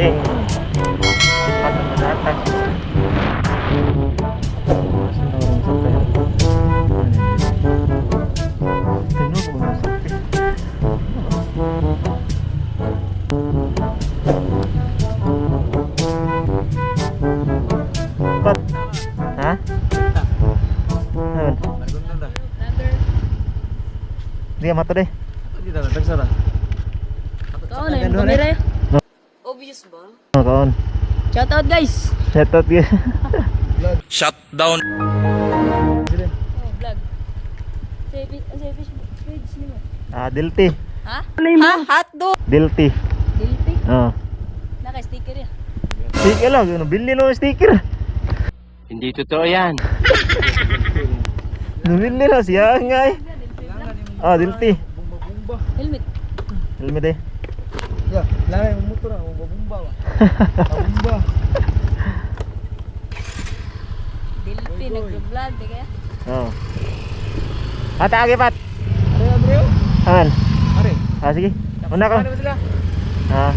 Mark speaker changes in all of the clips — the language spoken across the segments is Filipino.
Speaker 1: King. Sipat na datang. Saan na orang sampai? Tengok ko ba sampai? Pat. Ha? Naman. Dia mata deh.
Speaker 2: Di dalam tagsara.
Speaker 3: Kaon na yung kamera eh. Obvious ba?
Speaker 1: Oh, kaon.
Speaker 3: Shout out guys!
Speaker 1: Shout out ya.
Speaker 4: Shutdown.
Speaker 3: Oh, vlog. Sa Facebook page niyo.
Speaker 1: Dilti.
Speaker 3: Ha? Ha? Hotdog!
Speaker 1: Dilti.
Speaker 3: Dilpi?
Speaker 1: Oh.
Speaker 3: Naka-sticker yan.
Speaker 1: Sticker lang, bili no sticker.
Speaker 4: Hindi totoo yan.
Speaker 1: Bili na siya ngay. Ah, Dilti.
Speaker 2: Bumba-bumba.
Speaker 3: Helmet.
Speaker 1: Helmet eh.
Speaker 2: Ya, lamay mo motor na bumba ba. Bumba.
Speaker 3: Dilpi, nag-vlog, di kaya?
Speaker 1: Oh. Ate agi pat.
Speaker 2: Are Andreo?
Speaker 1: Aman.
Speaker 2: Are.
Speaker 1: Ah sige. Una ko.
Speaker 2: Ano ba sila?
Speaker 1: Ah.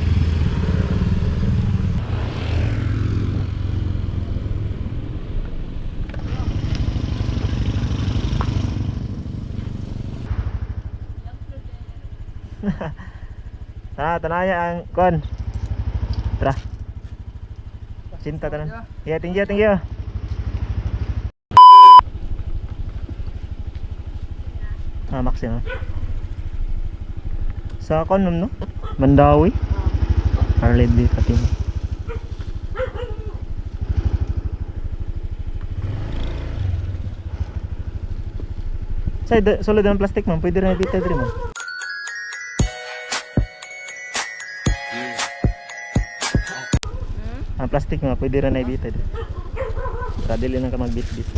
Speaker 1: Tanaya ang kon. Tara. Cinta tanan. Ya, tinggi ya, tinggi ya. Maksimum. Sa kon no? Mandawi. Harley Davidson. Say solid ang plastic man, pwede rin ibita diri mo. Ang plastic nga pwede rin ibita diri. Kadili lang ka magbit-bit.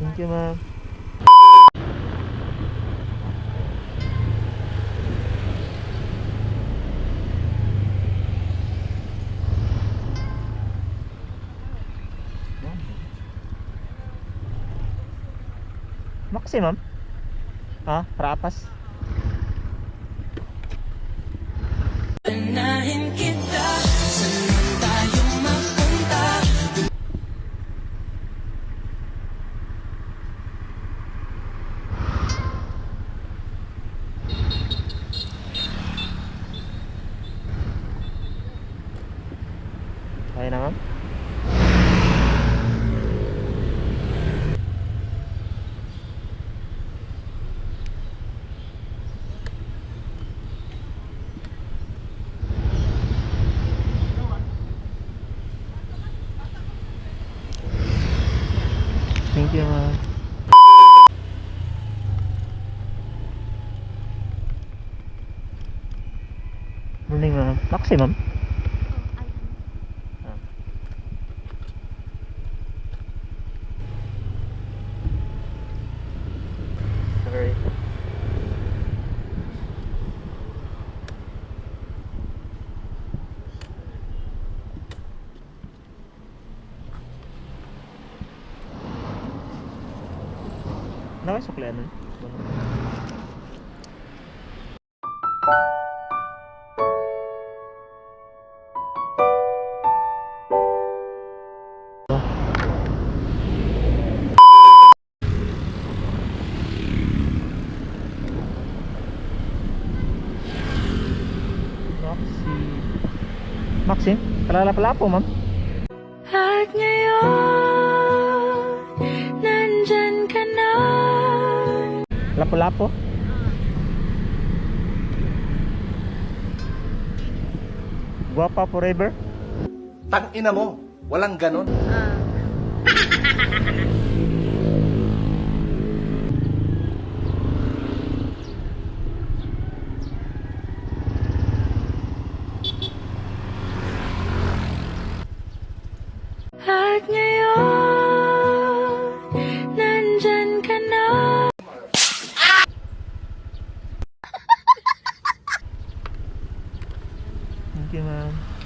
Speaker 1: Thank you, ma'am. Maximum? Ah, rapas.
Speaker 5: Panahin kita, saan tayo mapunta?
Speaker 1: Kaya na, ma'am? Thank you, ma'am. Morning, ma'am. Taxi, ma'am. Sorry. Nakay suklian nun? Maxi, kalala-pala po, ma'am.
Speaker 5: At ngayon, nandyan ka na.
Speaker 1: Lapo-lapo. Guwapa forever.
Speaker 6: Tang ina mo, walang ganon.
Speaker 5: At ngayon,
Speaker 1: you, ma'am.